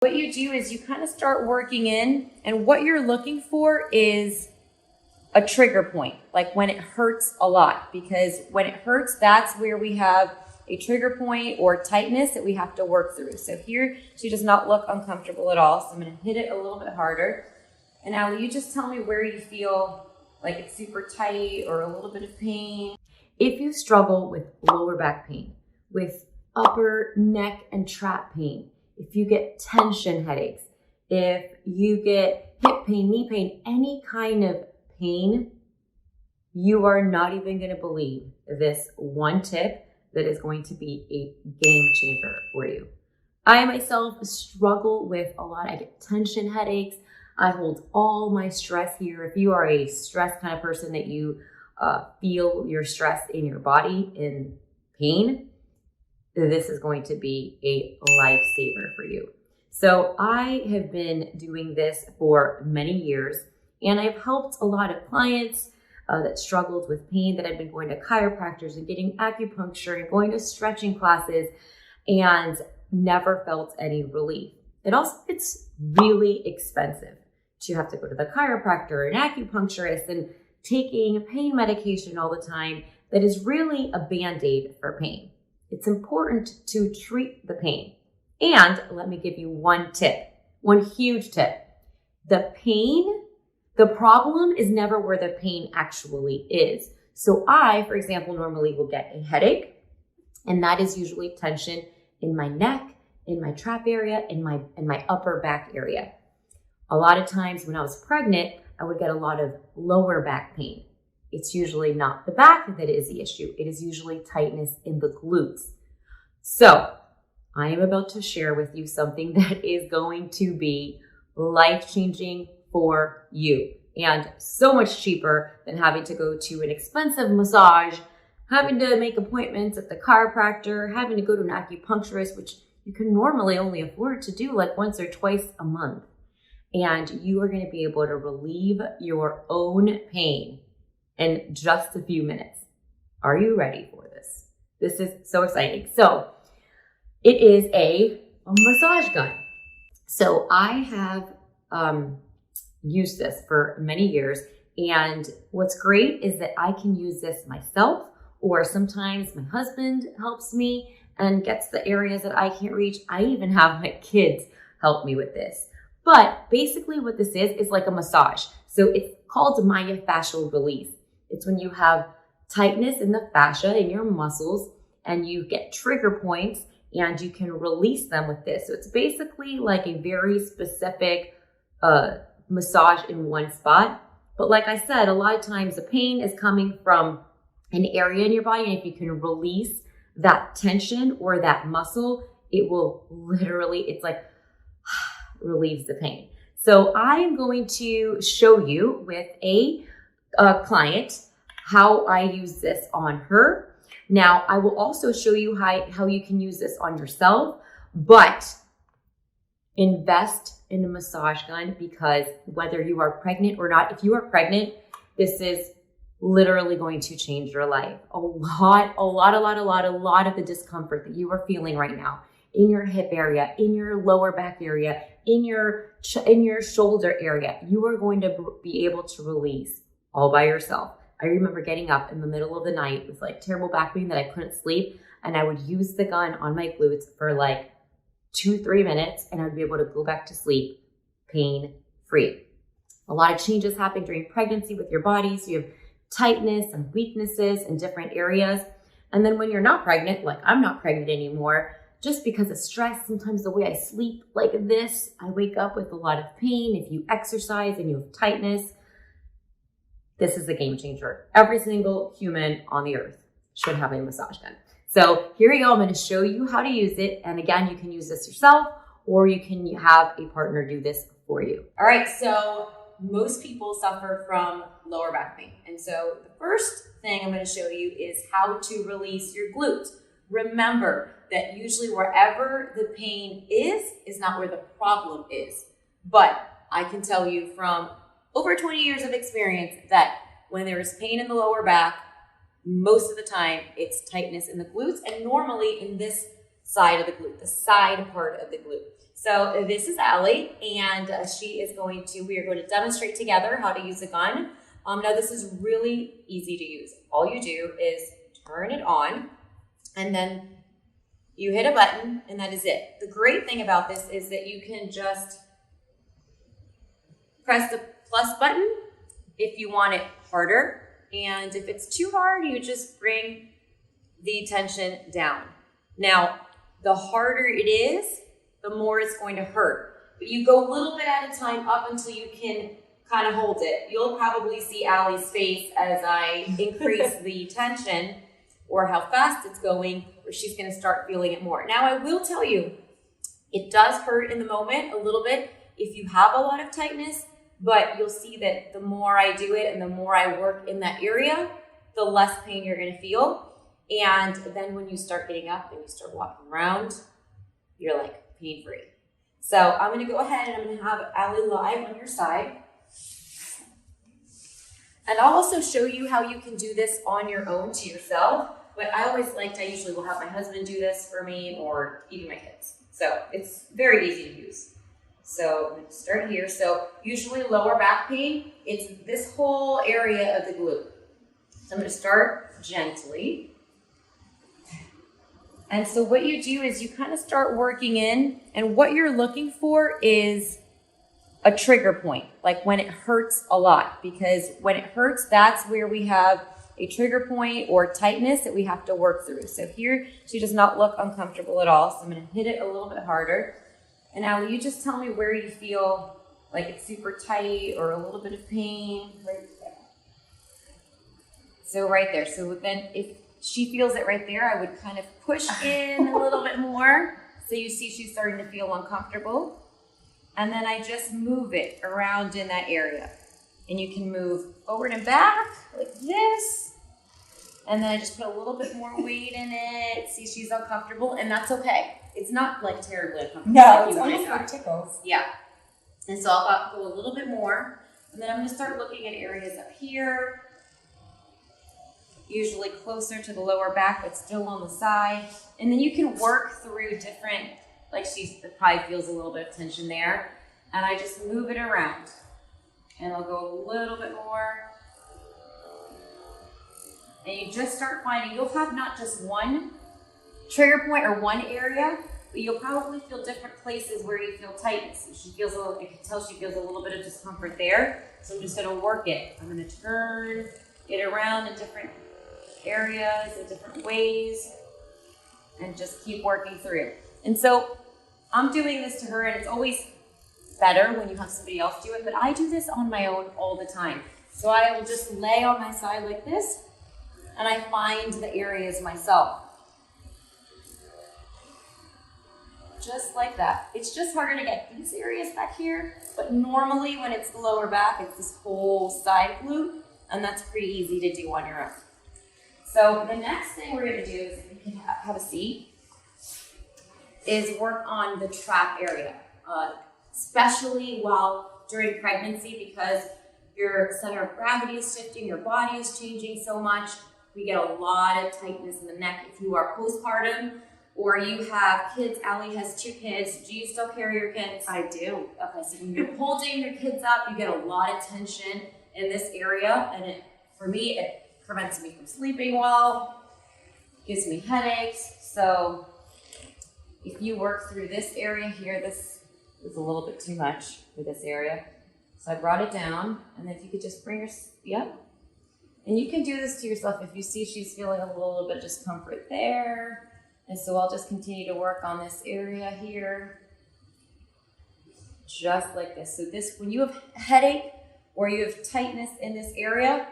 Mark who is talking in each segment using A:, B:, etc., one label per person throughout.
A: What you do is you kind of start working in, and what you're looking for is a trigger point, like when it hurts a lot, because when it hurts, that's where we have a trigger point or tightness that we have to work through. So here, she does not look uncomfortable at all. So I'm going to hit it a little bit harder. And Allie, you just tell me where you feel like it's super tight or a little bit of pain. If you struggle with lower back pain, with upper neck and trap pain, if you get tension headaches, if you get hip pain, knee pain, any kind of pain, you are not even going to believe this one tip that is going to be a game changer for you. I myself struggle with a lot. I get tension headaches. I hold all my stress here. If you are a stress kind of person that you feel your stress in your body in pain, this is going to be a lifesaver for you. So I have been doing this for many years, and I've helped a lot of clients that struggled with pain, that I've been going to chiropractors and getting acupuncture and going to stretching classes and never felt any relief. It's really expensive to have to go to the chiropractor and acupuncturist and taking pain medication all the time that is really a Band-Aid for pain. It's important to treat the pain. And let me give you one tip, one huge tip. The problem is never where the pain actually is. So I, for example, normally will get a headache, and that is usually tension in my neck, in my trap area, in my upper back area. A lot of times when I was pregnant, I would get a lot of lower back pain. It's usually not the back that is the issue. It is usually tightness in the glutes. So I am about to share with you something that is going to be life-changing for you and so much cheaper than having to go to an expensive massage, having to make appointments at the chiropractor, having to go to an acupuncturist, which you can normally only afford to do like once or twice a month. And you are going to be able to relieve your own pain in just a few minutes. Are you ready for this? This is so exciting. So it is a massage gun. So I have used this for many years. And what's great is that I can use this myself, or sometimes my husband helps me and gets the areas that I can't reach. I even have my kids help me with this. But basically what this is like a massage. So it's called myofascial release. It's when you have tightness in the fascia in your muscles and you get trigger points and you can release them with this. So it's basically like a very specific massage in one spot. But like I said, a lot of times the pain is coming from an area in your body, and if you can release that tension or that muscle, it will literally, it's like relieves the pain. So I am going to show you with a client how I use this on her. Now, I will also show you how you can use this on yourself, but invest in a massage gun, because whether you are pregnant or not, if you are pregnant, this is literally going to change your life. A lot of the discomfort that you are feeling right now in your hip area, in your lower back area, in your shoulder area, you are going to be able to release all by yourself. I remember getting up in the middle of the night with like terrible back pain that I couldn't sleep, and I would use the gun on my glutes for like 2-3 minutes, and I'd be able to go back to sleep pain-free. A lot of changes happen during pregnancy with your body. So you have tightness and weaknesses in different areas. And then when you're not pregnant, like I'm not pregnant anymore, just because of stress, sometimes the way I sleep like this, I wake up with a lot of pain. If you exercise and you have tightness, this is a game changer. Every single human on the earth should have a massage gun. So here we go. I'm going to show you how to use it. And again, you can use this yourself, or you can have a partner do this for you. All right. So most people suffer from lower back pain. And so the first thing I'm going to show you is how to release your glutes. Remember that usually wherever the pain is not where the problem is. But I can tell you from over 20 years of experience that when there is pain in the lower back, most of the time it's tightness in the glutes, and normally in this side of the glute, the side part of the glute. So this is Allie, and we are going to demonstrate together how to use a gun. Now this is really easy to use. All you do is turn it on, and then you hit a button, and that is it. The great thing about this is that you can just press the plus button if you want it harder, and if it's too hard, you just bring the tension down. Now, the harder it is, the more it's going to hurt. But you go a little bit at a time up until you can kind of hold it. You'll probably see Allie's face as I increase the tension or how fast it's going, or she's going to start feeling it more. Now, I will tell you, it does hurt in the moment a little bit if you have a lot of tightness, but you'll see that the more I do it and the more I work in that area, the less pain you're going to feel. And then when you start getting up and you start walking around, you're like pain-free. So I'm going to go ahead and I'm going to have Allie live on your side. And I'll also show you how you can do this on your own to yourself. But I usually will have my husband do this for me or even my kids. So it's very easy to use. So I'm going to start here. So usually lower back pain, it's this whole area of the glute. So I'm going to start gently. And so what you do is you kind of start working in, and what you're looking for is a trigger point, like when it hurts a lot, because when it hurts, that's where we have a trigger point or tightness that we have to work through. So here, she does not look uncomfortable at all. So I'm going to hit it a little bit harder. And Allie, you just tell me where you feel like it's super tight or a little bit of pain. Right there. So right there. So then if she feels it right there, I would kind of push in a little bit more. So you see she's starting to feel uncomfortable. And then I just move it around in that area. And you can move forward and back like this. And then I just put a little bit more weight in it. See, she's uncomfortable, and that's okay. It's not like terribly uncomfortable.
B: No,
A: like
B: it's almost like tickles.
A: Yeah. And so I'll go a little bit more. And then I'm going to start looking at areas up here. Usually closer to the lower back, but still on the side. And then you can work through different, like she probably feels a little bit of tension there. And I just move it around. And I'll go a little bit more. And you just start finding, you'll have not just one trigger point or one area, but you'll probably feel different places where you feel tightness. So she feels I can tell she feels a little bit of discomfort there. So I'm just gonna work it. I'm gonna turn it around in different areas in different ways and just keep working through. And so I'm doing this to her, and it's always better when you have somebody else do it, but I do this on my own all the time. So I will just lay on my side like this, and I find the areas myself. Just like that. It's just harder to get these areas back here, but normally when it's the lower back, it's this whole side glute, and that's pretty easy to do on your own. So the next thing we're going to do is, if you can have a seat, is work on the trap area, especially while during pregnancy, because your center of gravity is shifting, your body is changing so much. We get a lot of tightness in the neck if you are postpartum or you have kids. Allie has 2 kids. Do you still carry your kids?
B: I do.
A: Okay, so when you're holding your kids up, you get a lot of tension in this area, and for me, it prevents me from sleeping well, gives me headaches. So if you work through this area here, this is a little bit too much for this area. So I brought it down, and then if you could just bring yep. And you can do this to yourself if you see she's feeling a little bit of discomfort there. And so I'll just continue to work on this area here, just like this. So this, when you have headache or you have tightness in this area,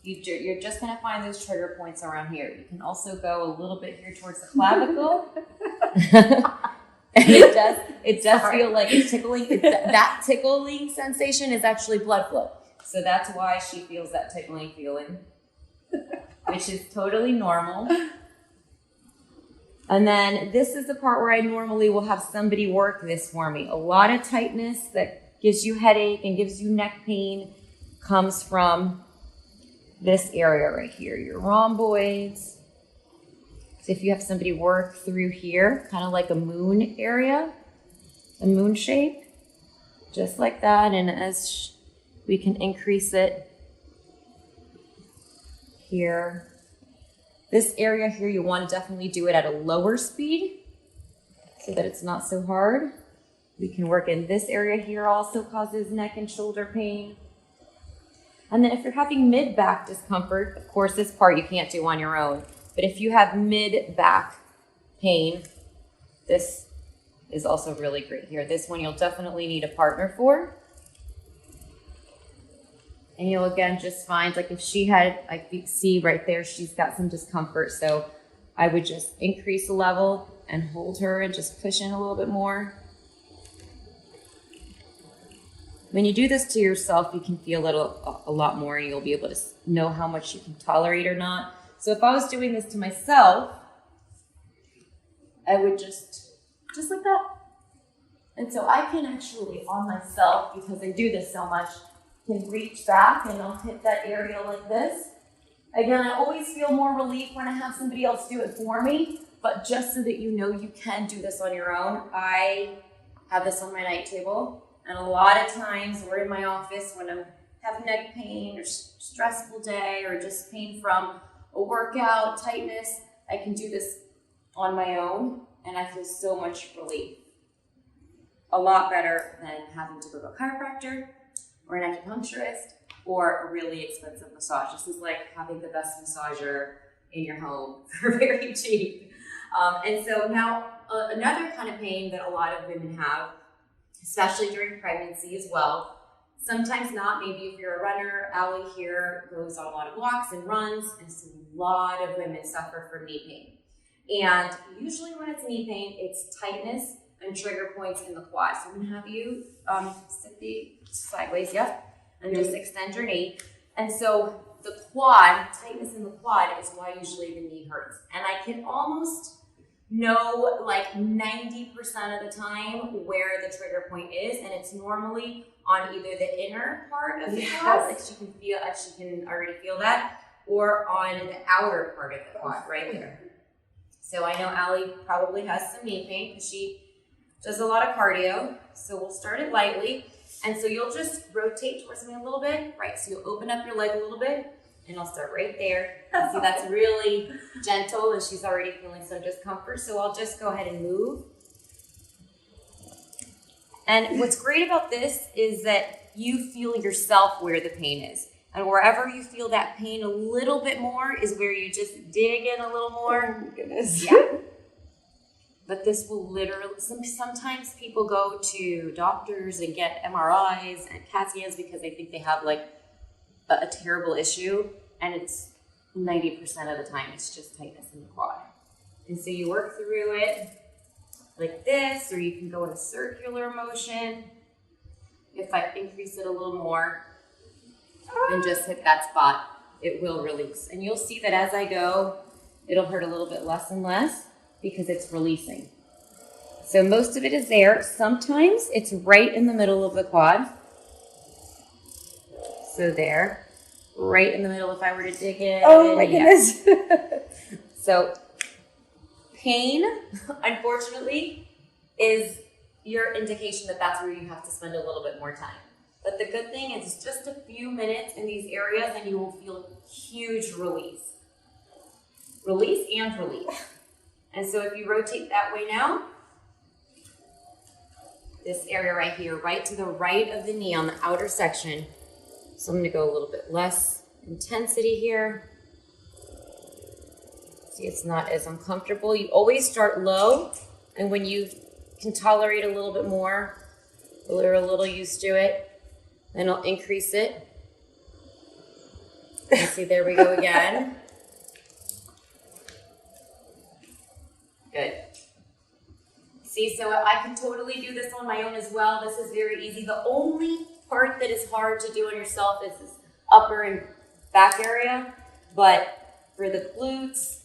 A: you're just going to find those trigger points around here. You can also go a little bit here towards the clavicle. And it does feel like it's tickling. That tickling sensation is actually blood flow. So that's why she feels that tickling feeling, which is totally normal. And then this is the part where I normally will have somebody work this for me. A lot of tightness that gives you headache and gives you neck pain comes from this area right here, your rhomboids. So if you have somebody work through here, kind of like a moon area, a moon shape, just like that. And as we can increase it here. This area here, you want to definitely do it at a lower speed so that it's not so hard. We can work in this area here, also causes neck and shoulder pain. And then if you're having mid-back discomfort, of course, this part you can't do on your own. But if you have mid-back pain, this is also really great here. This one you'll definitely need a partner for. And you'll again just find, like if she had, like you see right there, she's got some discomfort. So I would just increase the level and hold her and just push in a little bit more. When you do this to yourself, you can feel it a lot more, and you'll be able to know how much you can tolerate or not. So if I was doing this to myself, I would just like that. And so I can actually, on myself, because I do this so much, can reach back and I'll hit that area like this. Again, I always feel more relief when I have somebody else do it for me, but just so that you know you can do this on your own, I have this on my night table. And a lot of times we're in my office when I have neck pain or stressful day or just pain from a workout, tightness, I can do this on my own and I feel so much relief. A lot better than having to go to a chiropractor or an acupuncturist or a really expensive massage. This is like having the best massager in your home for very cheap. And so now another kind of pain that a lot of women have, especially during pregnancy as well. Sometimes not, maybe if you're a runner, Allie here goes on a lot of walks and runs, and so a lot of women suffer from knee pain. And usually when it's knee pain, it's tightness and trigger points in the quad. So I'm gonna have you sit the sideways, yep, and just extend your knee. And so the quad, tightness in the quad is why usually the knee hurts. And I can almost know like 90% of the time where the trigger point is, and it's normally on either the inner part of the quad, like she can feel, she can already feel that, or on the outer part of the quad, right there. So I know Allie probably has some knee pain because she does a lot of cardio. So we'll start it lightly, and so you'll just rotate towards me a little bit, right? So you'll open up your leg a little bit. And I'll start right there. See, that's really gentle, and she's already feeling some discomfort. So I'll just go ahead and move. And what's great about this is that you feel yourself where the pain is. And wherever you feel that pain a little bit more is where you just dig in a little more.
B: Oh my goodness.
A: Yeah. But this will literally, sometimes people go to doctors and get MRIs and CAT scans because they think they have like a terrible issue, and it's 90% of the time it's just tightness in the quad. And so you work through it like this, or you can go in a circular motion. If I increase it a little more and just hit that spot, it will release. And you'll see that as I go, it'll hurt a little bit less and less because it's releasing. So most of it is there. Sometimes it's right in the middle of the quad. So there, right in the middle if I were to dig in.
B: Oh my goodness.
A: So pain, unfortunately, is your indication that that's where you have to spend a little bit more time. But the good thing is just a few minutes in these areas and you will feel huge release. Release and relief. And so if you rotate that way now, this area right here, right to the right of the knee on the outer section. So I'm going to go a little bit less intensity here. See, it's not as uncomfortable. You always start low, and when you can tolerate a little bit more, or a little used to it, then I'll increase it. And see, there we go again. Good. See, so I can totally do this on my own as well. This is very easy. The only part that is hard to do on yourself is this upper and back area, but for the glutes,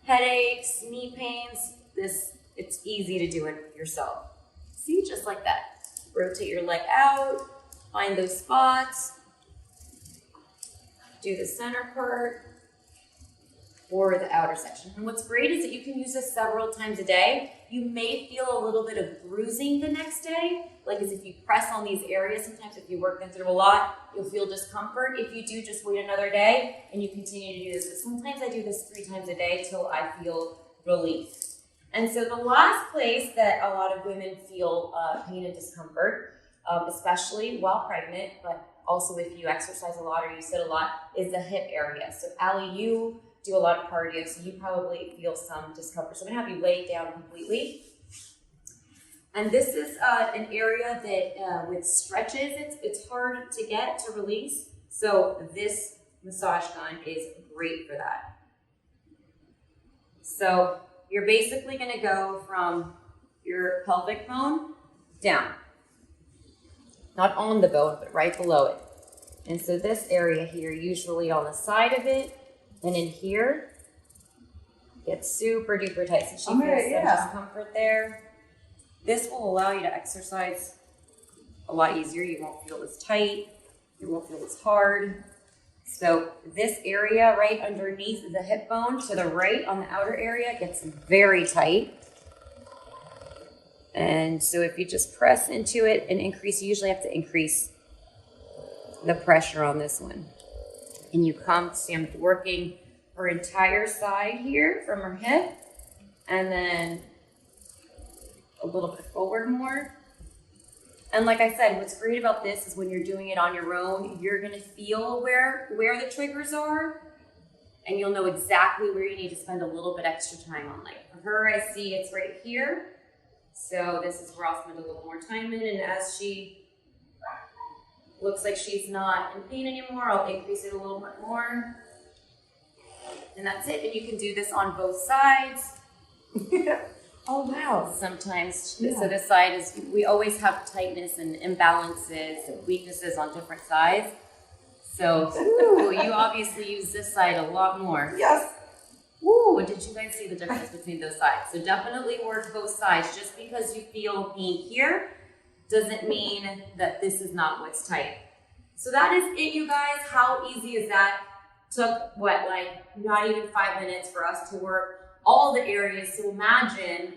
A: headaches, knee pains, it's easy to do it yourself. See, just like that. Rotate your leg out, find those spots, do the center part or the outer section. And what's great is that you can use this several times a day. You may feel a little bit of bruising the next day, like as if you press on these areas. Sometimes if you work them through a lot, you'll feel discomfort. If you do, just wait another day and you continue to do this. But sometimes I do this 3 times a day till I feel relief. And so the last place that a lot of women feel pain and discomfort, especially while pregnant, but also if you exercise a lot or you sit a lot, is the hip area. So Allie, you do a lot of cardio, so you probably feel some discomfort. So I'm gonna have you lay down completely. And this is an area that with stretches, it's hard to get to release. So this massage gun is great for that. So you're basically gonna go from your pelvic bone down. Not on the bone, but right below it. And so this area here, usually on the side of it, and in here, gets super duper tight. So she feels some discomfort there. This will allow you to exercise a lot easier. You won't feel as tight. You won't feel as hard. So this area right underneath the hip bone to the right on the outer area gets very tight. And so if you just press into it and increase, you usually have to increase the pressure on this one. And you come, see I'm working her entire side here from her hip, and then a little bit forward more. And like I said, what's great about this is when you're doing it on your own, you're gonna feel where the triggers are, and you'll know exactly where you need to spend a little bit extra time on. Like for her, I see it's right here. So this is where I'll spend a little more time in, and as she looks like she's not in pain anymore, I'll increase it a little bit more. And that's it. And you can do this on both sides.
B: Oh, wow.
A: Sometimes, so this side is, we always have tightness and imbalances and weaknesses on different sides. So you obviously use this side a lot more.
B: Yes.
A: Woo, did you guys see the difference between those sides? So definitely work both sides. Just because you feel pain here doesn't mean that this is not what's tight. So that is it, you guys. How easy is that? Took what, like not even 5 minutes for us to work all the areas. So imagine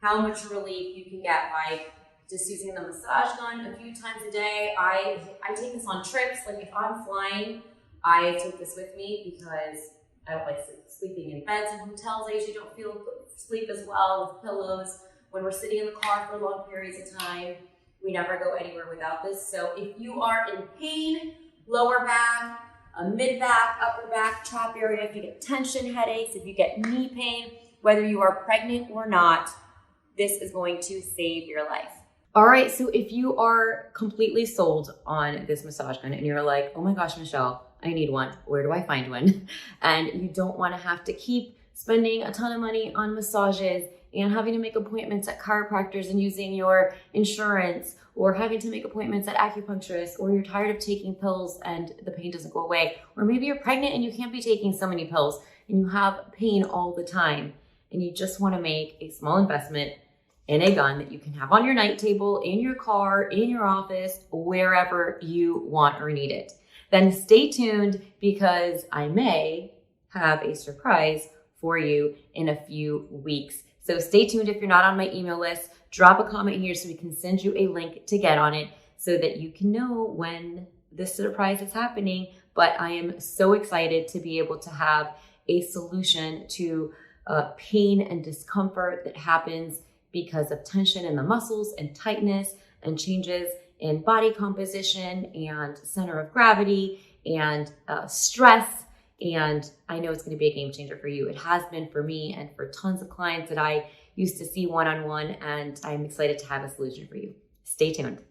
A: how much relief you can get by just using the massage gun a few times a day. I take this on trips. Like if I'm flying, I take this with me because I don't like sleeping in beds in hotels. I usually don't feel sleep as well with pillows. When we're sitting in the car for long periods of time, we never go anywhere without this. So if you are in pain, lower back, mid back, upper back, trap area, if you get tension headaches, if you get knee pain, whether you are pregnant or not, this is going to save your life. All right, so if you are completely sold on this massage gun and you're like, oh my gosh, Michelle, I need one. Where do I find one? And you don't want to have to keep spending a ton of money on massages and having to make appointments at chiropractors and using your insurance, or having to make appointments at acupuncturists, or you're tired of taking pills and the pain doesn't go away, or maybe you're pregnant and you can't be taking so many pills and you have pain all the time and you just want to make a small investment in a gun that you can have on your night table, in your car, in your office, wherever you want or need it. Then stay tuned because I may have a surprise for you in a few weeks. So stay tuned if you're not on my email list. Drop a comment here so we can send you a link to get on it so that you can know when this surprise is happening. But I am so excited to be able to have a solution to pain and discomfort that happens because of tension in the muscles and tightness and changes in body composition and center of gravity and stress. And I know it's going to be a game changer for you. It has been for me and for tons of clients that I used to see one-on-one, and I'm excited to have a solution for you. Stay tuned.